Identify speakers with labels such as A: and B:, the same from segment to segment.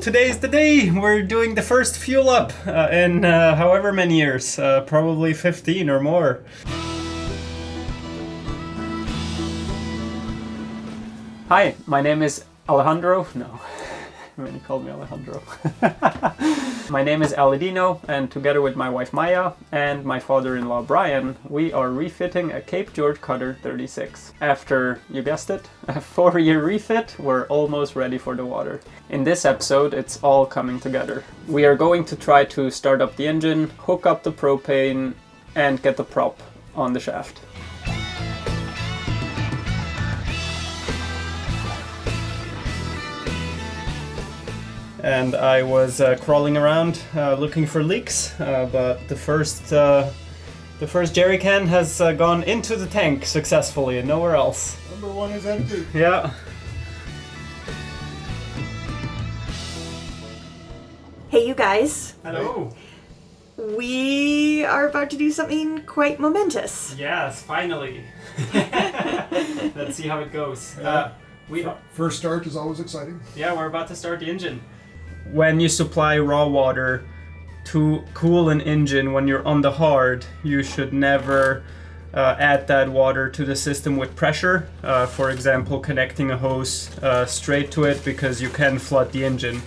A: Today's the day. We're doing the first fuel up in however many years, probably 15 or more. Hi, my name is Alejandro. No, many called me Alejandro. My name is Aladino, and together with my wife Maya and my father-in-law Brian, we are refitting a Cape George Cutter 36. After, you guessed it, a 4-year refit, we're almost ready for the water. In this episode, it's all coming together. We are going to try to start up the engine, hook up the propane, and get the prop on the shaft. And I was crawling around looking for leaks, but the first jerry can has gone into the tank successfully and nowhere else.
B: Number one is empty.
A: Yeah.
C: Hey you guys.
A: Hello.
C: We are about to do something quite momentous.
A: Yes, finally. Let's see how it goes.
B: First start is always exciting.
A: Yeah, we're about to start the engine. When you supply raw water to cool an engine when you're on the hard, you should never add that water to the system with pressure. For example, connecting a hose straight to it, because you can flood the engine.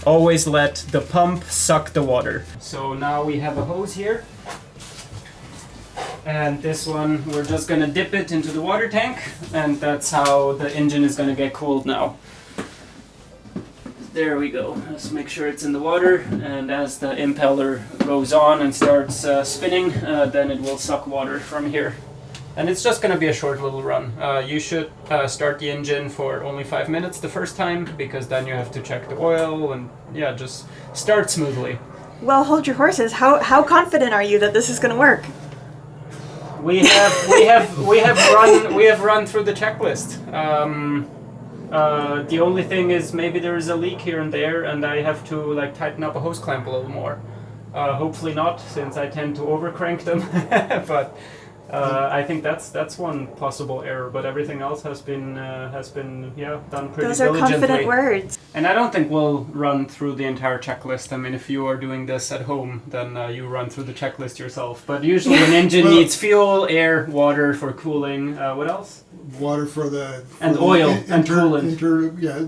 A: Always let the pump suck the water. So now we have a hose here. And this one, we're just gonna dip it into the water tank, and that's how the engine is gonna get cooled now. There we go. Let's make sure it's in the water, and as the impeller goes on and starts spinning, then it will suck water from here. And it's just going to be a short little run. You should start the engine for only 5 minutes the first time, because then you have to check the oil and yeah, just start smoothly.
C: Well, hold your horses. How confident are you that this is going to work?
A: We have run through the checklist. The only thing is maybe there is a leak here and there, and I have to tighten up a hose clamp a little more. Hopefully not, since I tend to overcrank them. But I think that's one possible error. But everything else has been done pretty diligently.
C: Those are confident words.
A: And I don't think we'll run through the entire checklist. I mean, if you are doing this at home, then you run through the checklist yourself. But usually an engine needs fuel, air, water for cooling. What else?
B: Water for the...
A: And oil and coolant.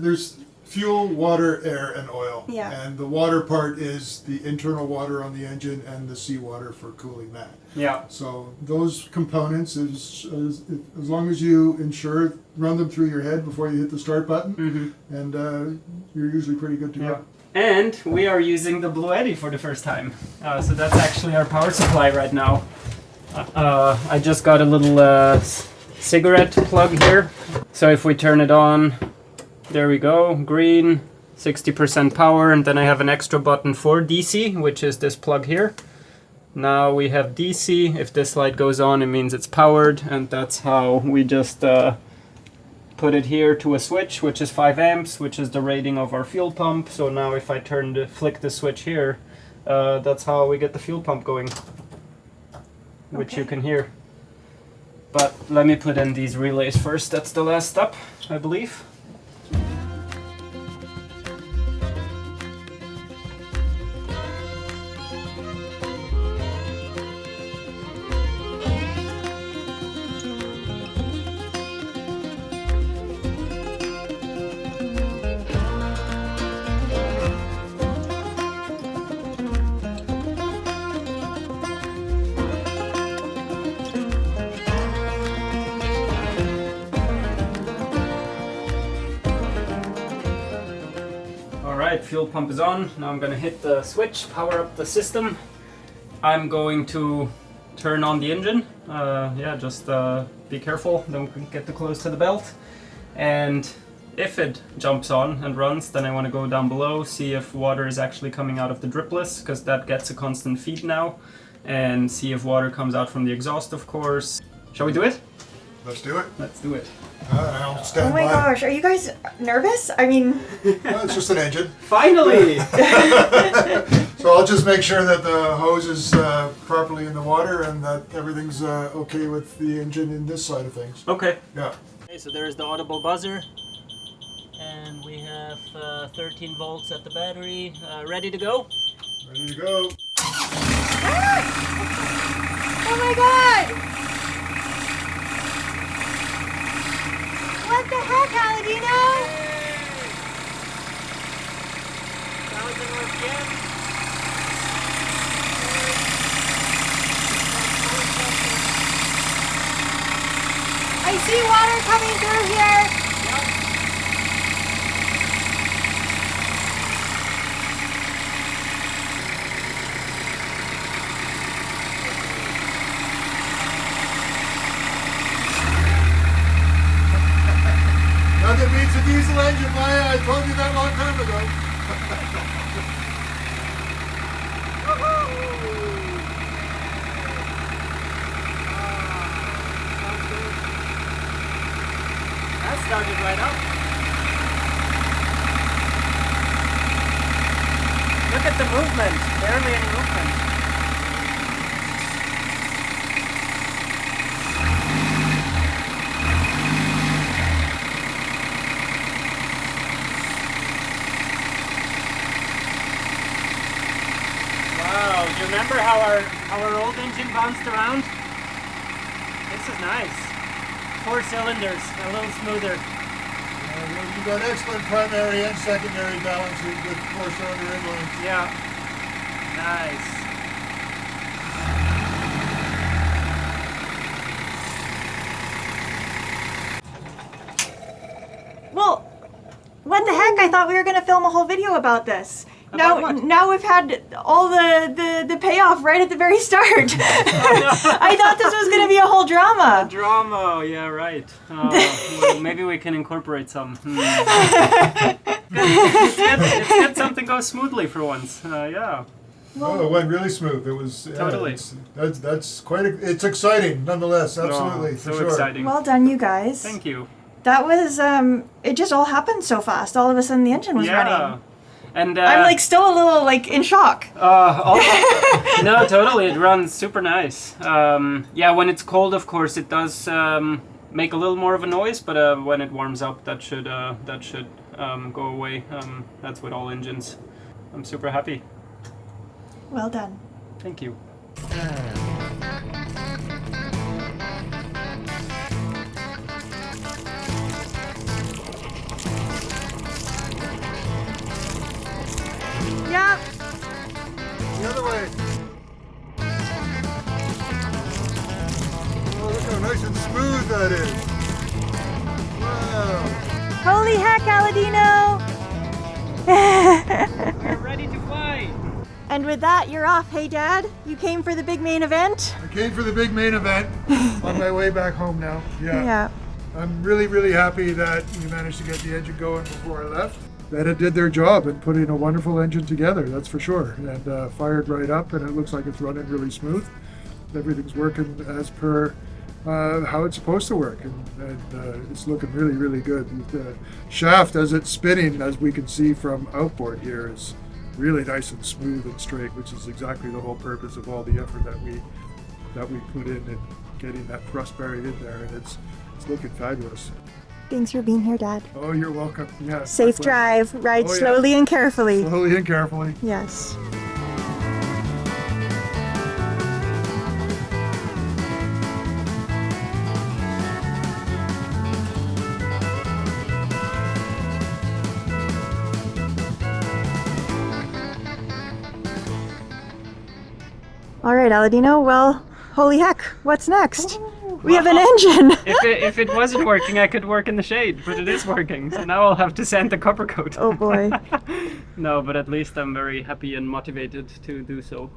B: There's fuel, water, air, and oil.
C: Yeah.
B: And the water part is the internal water on the engine and the seawater for cooling that.
A: Yeah.
B: So those components, as long as you run them through your head before you hit the start button, and you're usually pretty good to go.
A: And we are using the Blue Eddy for the first time. So that's actually our power supply right now. I just got a little cigarette plug here. So if we turn it on, there we go, green, 60% power, and then I have an extra button for DC, which is this plug here. Now we have DC. If this light goes on, it means it's powered, and that's how we just put it here to a switch, which is 5 amps, which is the rating of our fuel pump. So now if I flick the switch here, that's how we get the fuel pump going, which you can hear. But let me put in these relays first. That's the last step, I believe. Alright, fuel pump is on. Now I'm going to hit the switch, power up the system. I'm going to turn on the engine. Just be careful, don't get too close to the belt. And if it jumps on and runs, then I want to go down below, see if water is actually coming out of the dripless, because that gets a constant feed now. And see if water comes out from the exhaust, of course. Shall we do it?
B: Let's do it.
A: Let's do it.
B: I'll stand
C: Oh my gosh, are you guys nervous? I mean...
B: Well, it's just an engine.
A: Finally!
B: So I'll just make sure that the hose is properly in the water and that everything's okay with the engine in this side of things.
A: Okay.
B: Yeah.
A: Okay, so there's the audible buzzer. And And we have 13 volts at the battery. Ready to go?
B: Ready to go.
C: Ah! Oh my god! What the heck, Aladino?
A: 1000 RPM.
C: I see water coming through here.
B: Nothing beats a diesel engine, Maya. I told you that a long time ago.
A: That started right up. Look at the movement. Barely any movement. Wow, do you remember how our old engine bounced around? This is nice. 4 cylinders, a little smoother.
B: You've got excellent primary and secondary balancing with 4-cylinder inlines.
A: Yeah. Nice.
C: Well, what the heck? I thought we were going to film a whole video about this.
A: About what?
C: Now we've had all the payoff right at the very start. I thought this was going to be a whole drama.
A: Drama, yeah, right. Well, maybe we can incorporate some. It's good something goes smoothly for once. Yeah.
B: Oh, it went really smooth. It was
A: Totally.
B: That's quite. It's exciting, nonetheless. Absolutely,
A: So
B: for sure.
A: exciting.
C: Well done, you guys.
A: Thank you.
C: That was, it just all happened so fast. All of a sudden the engine was running.
A: And
C: I'm like still a little like in shock.
A: No, totally. It runs super nice. Yeah, when it's cold, of course, it does make a little more of a noise, but when it warms up, that should go away. That's with all engines. I'm super happy.
C: Well done.
A: Thank you.
C: Yep.
B: The other way. Oh, look how nice and smooth that is. Wow.
C: Holy heck, Aladino!
A: We're ready to fly.
C: And with that, you're off. Hey, Dad, you came for the big main event?
B: I came for the big main event. On my way back home now.
C: Yeah.
B: I'm really, really happy that we managed to get the engine going before I left. That it did their job in putting a wonderful engine together, that's for sure. And fired right up, and it looks like it's running really smooth. Everything's working as per how it's supposed to work, and it's looking really, really good. The shaft, as it's spinning, as we can see from outboard here, is really nice and smooth and straight, which is exactly the whole purpose of all the effort that we put in getting that thrust buried in there, and it's looking fabulous.
C: Thanks for being here, Dad.
B: Oh, you're welcome. Yeah.
C: Safe drive. Ride
B: Oh, yeah.
C: slowly and carefully.
B: Slowly and carefully.
C: Yes. All right, Aladino. Well, holy heck, what's next? We have an engine.
A: If it wasn't working, I could work in the shade, but it is working. So now I'll have to sand the copper coat.
C: Oh boy.
A: No, but at least I'm very happy and motivated to do so.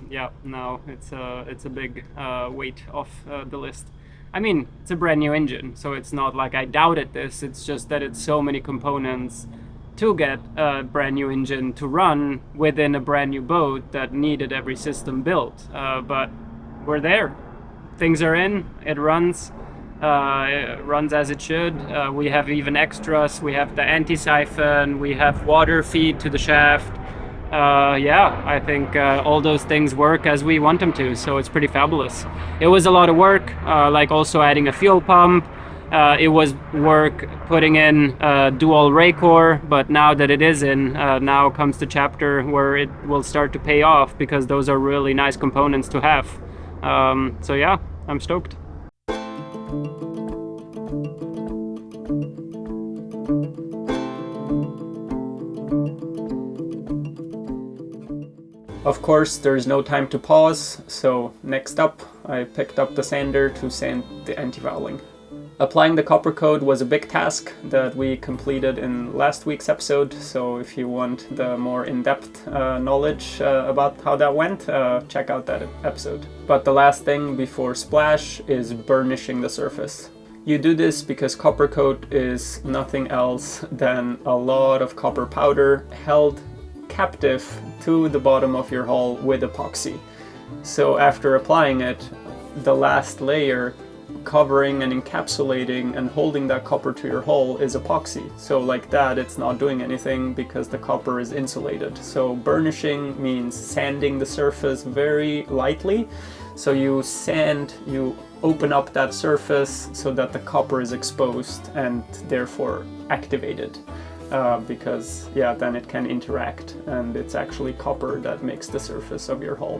A: Yeah, now it's a big weight off the list. I mean, it's a brand new engine, so it's not like I doubted this. It's just that it's so many components to get a brand new engine to run within a brand new boat that needed every system built. But we're there. Things are in, it runs as it should. We have even extras. We have the anti-siphon, we have water feed to the shaft. Yeah, I think all those things work as we want them to, so it's pretty fabulous. It was a lot of work, like also adding a fuel pump, It was work putting in dual Raycore, but now that it is in, now comes the chapter where it will start to pay off, because those are really nice components to have. So yeah, I'm stoked. Of course, there's no time to pause, so next up, I picked up the sander to sand the anti-fouling. Applying the copper coat was a big task that we completed in last week's episode, so if you want the more in-depth knowledge about how that went, check out that episode. But the last thing before splash is burnishing the surface. You do this because copper coat is nothing else than a lot of copper powder held captive to the bottom of your hull with epoxy. So after applying it, the last layer covering and encapsulating and holding that copper to your hull is epoxy. So like that, it's not doing anything because the copper is insulated. So burnishing means sanding the surface very lightly. So you open up that surface so that the copper is exposed and therefore activated. Because yeah, then it can interact, and it's actually copper that makes the surface of your hull.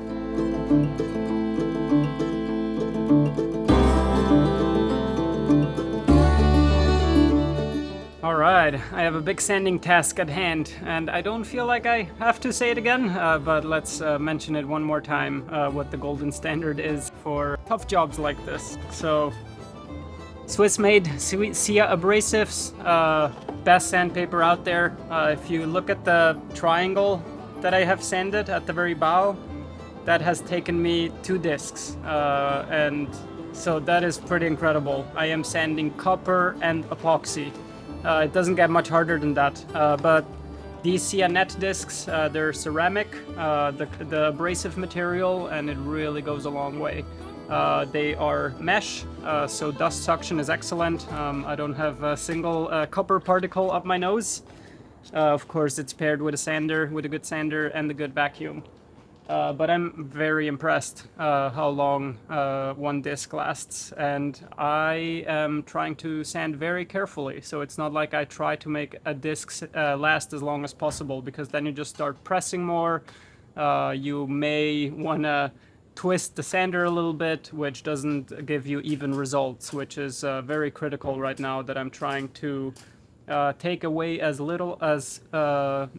A: Alright, I have a big sanding task at hand, and I don't feel like I have to say it again, but let's mention it one more time, what the golden standard is for tough jobs like this. So, Swiss-made Sia abrasives, best sandpaper out there. If you look at the triangle that I have sanded at the very bow, that has taken me 2 discs, and so that is pretty incredible. I am sanding copper and epoxy. It doesn't get much harder than that, but these Sia net discs, they're ceramic, the abrasive material, and it really goes a long way. They are mesh, so dust suction is excellent. I don't have a single copper particle up my nose. Of course, it's paired with a sander, with a good sander and a good vacuum. But I'm very impressed how long one disc lasts, and I am trying to sand very carefully. So it's not like I try to make a disc last as long as possible, because then you just start pressing more. You may want to twist the sander a little bit, which doesn't give you even results, which is very critical right now, that I'm trying to take away as little as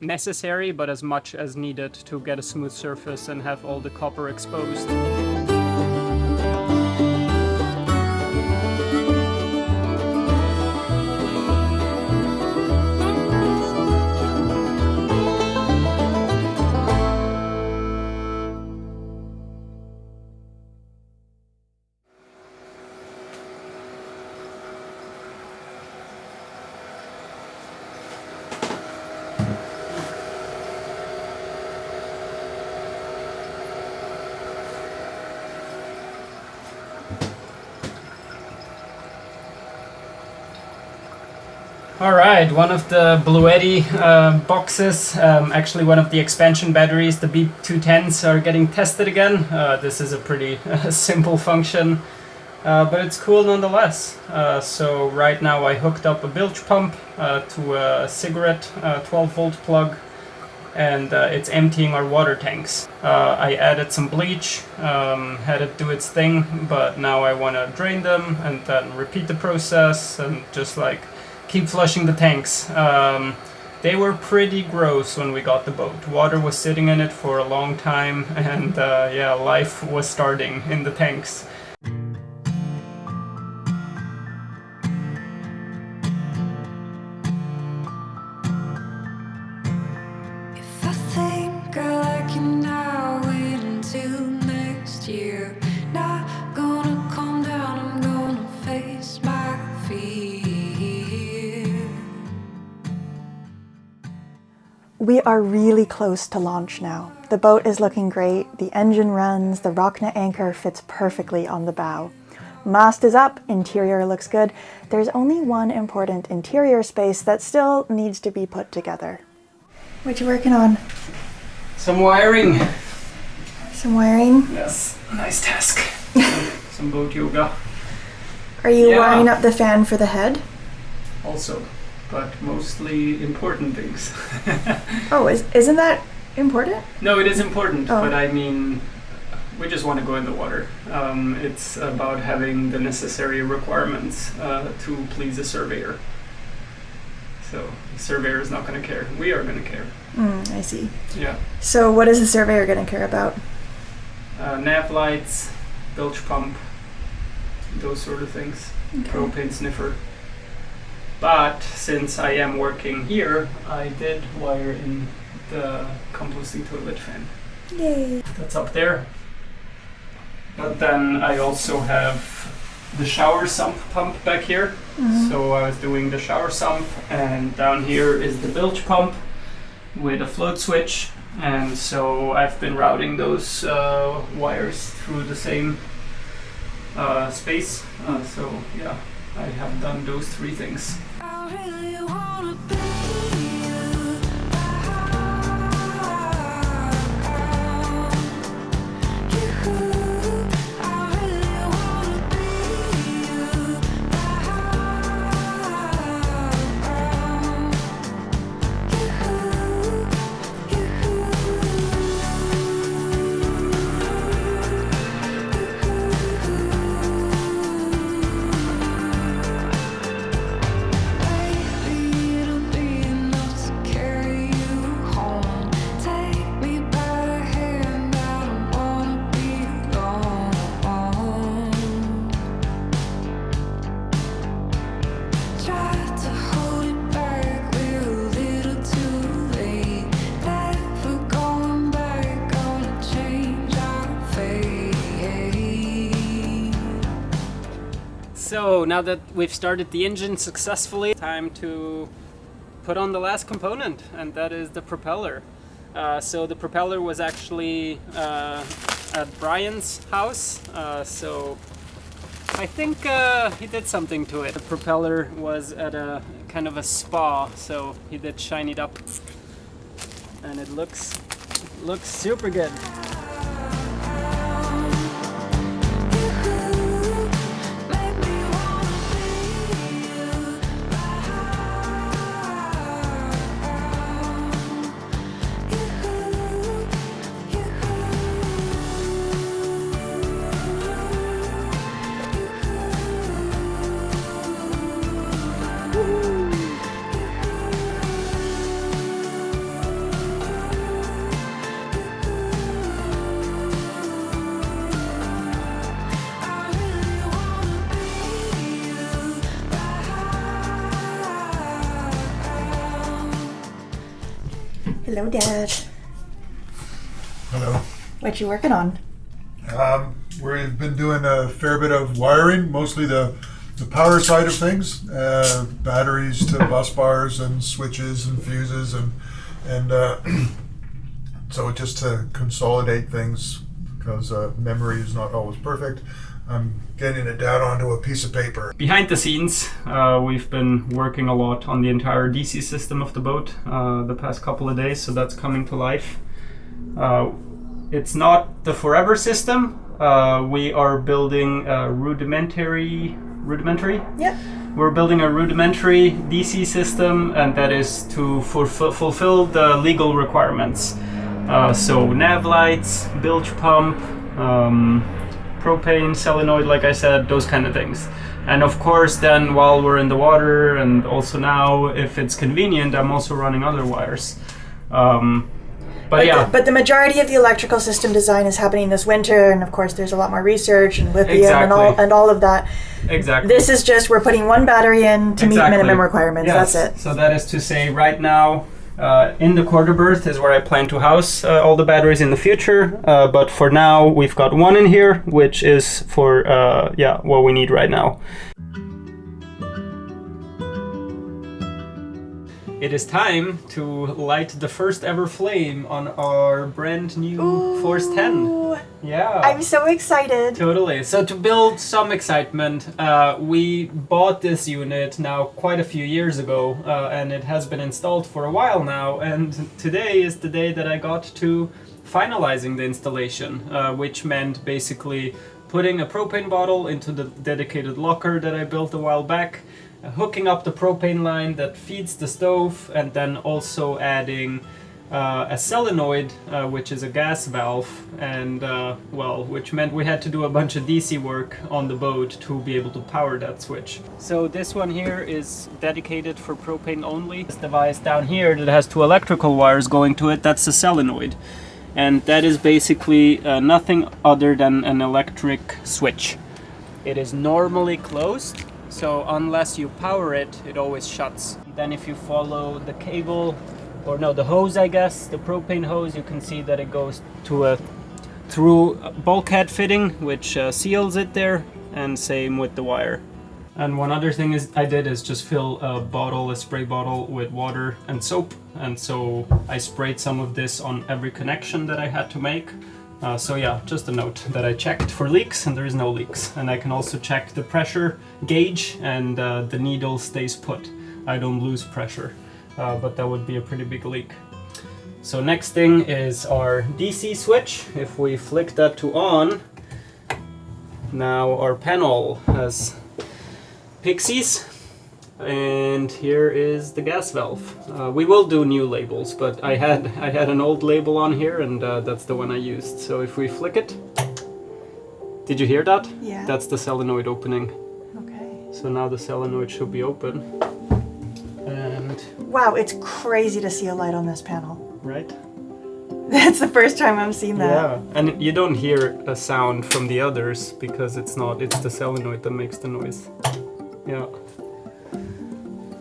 A: necessary, but as much as needed to get a smooth surface and have all the copper exposed. Alright, one of the Bluetti boxes, actually one of the expansion batteries, the B210s, are getting tested again. This is a pretty simple function, but it's cool nonetheless. So right now I hooked up a bilge pump to a cigarette 12-volt plug, and it's emptying our water tanks. I added some bleach, had it do its thing, but now I want to drain them and then repeat the process and just like keep flushing the tanks. They were pretty gross when we got the boat. Water was sitting in it for a long time, and yeah, life was starting in the tanks.
D: If I think I like you now, wait until next year. Not gonna calm down, I'm gonna face my fear.
C: We are really close to launch now. The boat is looking great, the engine runs, the rocknet anchor fits perfectly on the bow. Mast is up, interior looks good. There's only one important interior space that still needs to be put together. What you working on?
A: Some wiring.
C: Some wiring?
A: Yes, nice task. Some boat yoga.
C: Are you
A: Yeah.
C: wiring up the fan for the head?
A: Also, but mostly important things.
C: Oh, isn't that important?
A: No, it is important,
C: Oh.
A: but I mean, we just want to go in the water. It's about having the necessary requirements to please a surveyor. So the surveyor is not going to care. We are going to care.
C: I see.
A: Yeah.
C: So what is the surveyor going to care about?
A: Nav lights, bilge pump, those sort of things. Propane sniffer. But since I am working here, I did wire in the composting toilet fan.
C: Yay.
A: That's up there. But then I also have the shower sump pump back here. So I was doing the shower sump, and down here is the bilge pump with a float switch. And so I've been routing those wires through the same space. So yeah, I have done those three things.
D: I really wanna be you. I really wanna be you. Lately it'll be enough to carry you home. Take me by the hand, I don't wanna be alone. Tried to hold it back, we're a little too late. Never going back, gonna change our fate.
A: So now that we've started the engine successfully, time to put on the last component, and that is the propeller. So the propeller was actually at Brian's house, so I think he did something to it. The propeller was at a kind of a spa, so he did shine it up, and it looks super good.
D: Make me wanna be you. I really wanna be you.
C: Hello, Dad.
B: Hello.
C: What you working on?
B: We've been doing a fair bit of wiring, mostly the power side of things, batteries to bus bars and switches and fuses and so just to consolidate things, because memory is not always perfect. I'm getting it down onto a piece of paper.
A: Behind the scenes, we've been working a lot on the entire DC system of the boat the past couple of days, so that's coming to life. It's not the forever system. We are building a rudimentary?
C: Yeah.
A: We're building a rudimentary DC system, and that is to fulfill the legal requirements. So nav lights, bilge pump, propane, solenoid, like I said, those kind of things. And of course, then while we're in the water, and also now, if it's convenient, I'm also running other wires. But yeah.
C: But the majority of the electrical system design is happening this winter, and of course there's a lot more research and lithium and all of that.
A: Exactly.
C: This is just we're putting one battery in to meet minimum requirements.
A: Yes.
C: That's it.
A: So that is to say, right now, in the quarter berth is where I plan to house all the batteries in the future. But for now, we've got one in here, which is for what we need right now. It is time to light the first ever flame on our brand new Force 10.
C: Ooh,
A: Yeah.
C: I'm so excited.
A: Totally. So to build some excitement, we bought this unit now quite a few years ago, and it has been installed for a while now. And today is the day that I got to finalizing the installation, which meant basically putting a propane bottle into the dedicated locker that I built a while back, hooking up the propane line that feeds the stove, and then also adding a solenoid, which is a gas valve, and which meant we had to do a bunch of DC work on the boat to be able to power that switch. So this one here is dedicated for propane only. This device down here that has 2 electrical wires going to it, that's a solenoid. And that is basically nothing other than an electric switch. It is normally closed, so unless you power it, it always shuts. Then if you follow the cable, or no, the hose, I guess, the propane hose, you can see that it goes to through a bulkhead fitting, which seals it there, and same with the wire. And one other thing I did is just fill a spray bottle with water and soap, and so I sprayed some of this on every connection that I had to make. So yeah, just a note that I checked for leaks, and there is no leaks. And I can also check the pressure gauge, and the needle stays put. I don't lose pressure. But that would be a pretty big leak. So next thing is our DC switch. If we flick that to on, now our panel has pixies, and here is the gas valve. We will do new labels, but I had an old label on here, and that's the one I used. So if we flick it, did you hear that?
C: Yeah.
A: That's the solenoid opening.
C: Okay.
A: So now the solenoid should be open.
C: Wow, it's crazy to see a light on this panel.
A: Right?
C: That's the first time I've seen that.
A: Yeah, and you don't hear a sound from the others because it's the solenoid that makes the noise. Yeah.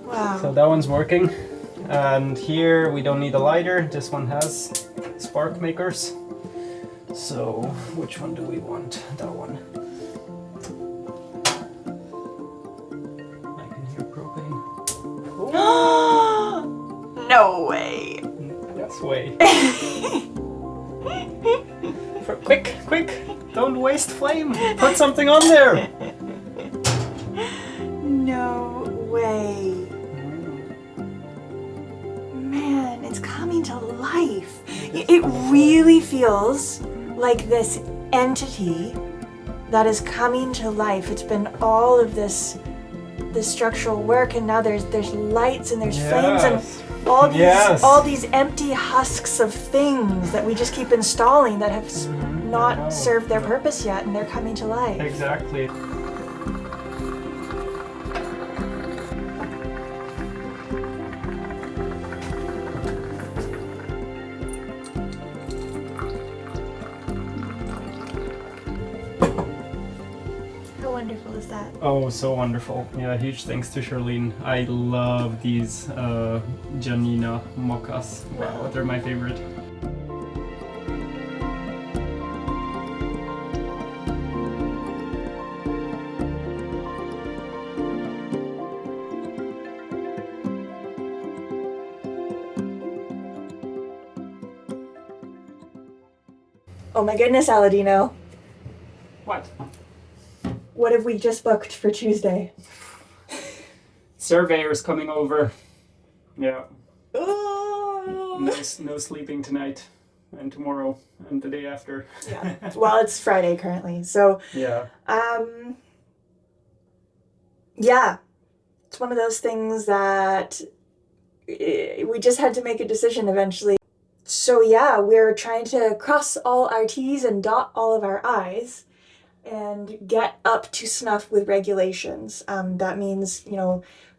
C: Wow.
A: So that one's working. And here we don't need a lighter. This one has spark makers. So which one do we want? That one. I can hear propane.
C: No way.
A: Yes way. Quick! Don't waste flame. Put something on there.
C: No way. Man, it's coming to life. It really feels like this entity that is coming to life. It's been all of this structural work, and now there's lights and there's flames and all these empty husks of things that we just keep installing that have not served their purpose yet, and they're coming to life.
A: Exactly.
C: How wonderful is that?
A: Oh, so wonderful. Yeah, huge thanks to Charlene. I love these Janina mochas. Wow, they're my favorite.
C: Oh my goodness, Aladino.
A: What?
C: What have we just booked for Tuesday?
A: Surveyor's coming over. Yeah.
C: Oh.
A: No sleeping tonight and tomorrow and the day after.
C: Yeah. Well, it's Friday currently, so
A: Yeah.
C: yeah. It's one of those things that we just had to make a decision eventually. So yeah, we're trying to cross all our T's and dot all of our I's and get up to snuff with regulations. That means,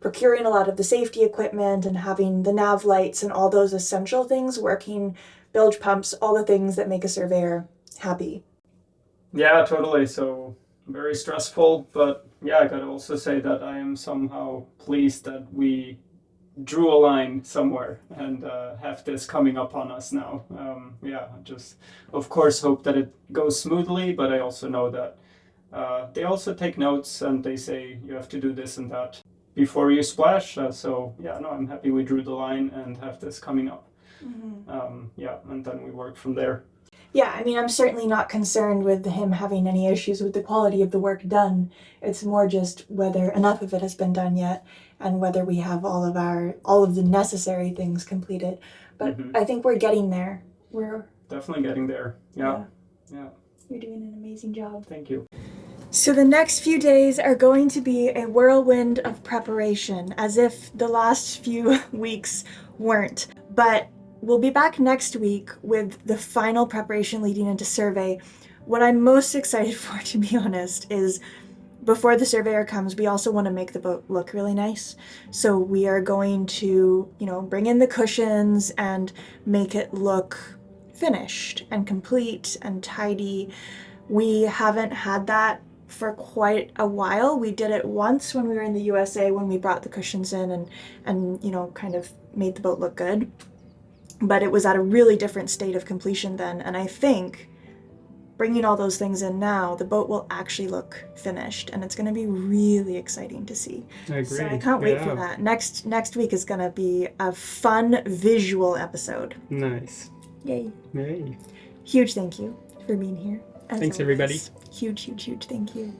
C: procuring a lot of the safety equipment and having the nav lights and all those essential things working, bilge pumps, all the things that make a surveyor happy.
A: Yeah, totally. So very stressful, but yeah, I gotta also say that I am somehow pleased that we drew a line somewhere and have this coming up on us now. Just of course hope that it goes smoothly, but I also know that they also take notes and they say you have to do this and that before you splash. I'm happy we drew the line and have this coming up. Mm-hmm. And then we work from there.
C: Yeah, I mean, I'm certainly not concerned with him having any issues with the quality of the work done. It's more just whether enough of it has been done yet and whether we have all of the necessary things completed. But I think we're getting there. We're
A: definitely getting there. Yeah.
C: You're doing an amazing job.
A: Thank you.
C: So the next few days are going to be a whirlwind of preparation, as if the last few weeks weren't. But we'll be back next week with the final preparation leading into survey. What I'm most excited for, to be honest, is before the surveyor comes, we also want to make the boat look really nice. So we are going to, bring in the cushions and make it look finished and complete and tidy. We haven't had that for quite a while. We did it once when we were in the USA, when we brought the cushions in and kind of made the boat look good. But it was at a really different state of completion then, and I think bringing all those things in now, the boat will actually look finished, and it's going to be really exciting to see.
A: I agree.
C: So I can't wait for that. Next week is going to be a fun visual episode.
A: Nice.
C: Yay.
A: Yay.
C: Huge thank you for being here.
A: Thanks, everybody.
C: Huge thank you.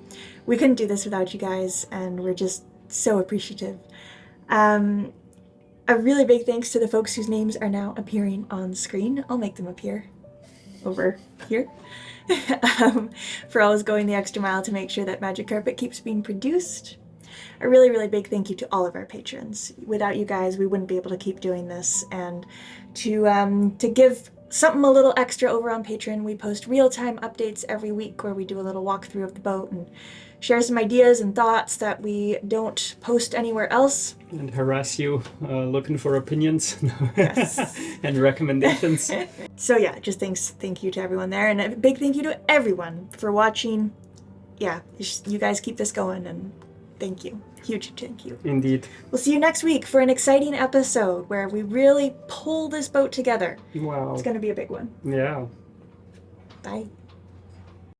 C: We couldn't do this without you guys, and we're just so appreciative. A really big thanks to the folks whose names are now appearing on screen. I'll make them appear over here. For always going the extra mile to make sure that Magic Carpet keeps being produced. A really big thank you to all of our patrons. Without you guys, we wouldn't be able to keep doing this. And to give something a little extra over on Patreon, we post real-time updates every week where we do a little walkthrough of the boat and share some ideas and thoughts that we don't post anywhere else.
A: And harass you looking for opinions
C: Yes.
A: and recommendations.
C: So yeah, just thank you to everyone there, and a big thank you to everyone for watching. Yeah, you guys keep this going, and thank you. Huge thank you.
A: Indeed.
C: We'll see you next week for an exciting episode where we really pull this boat together.
A: Wow.
C: It's going to be a big one.
A: Yeah.
C: Bye.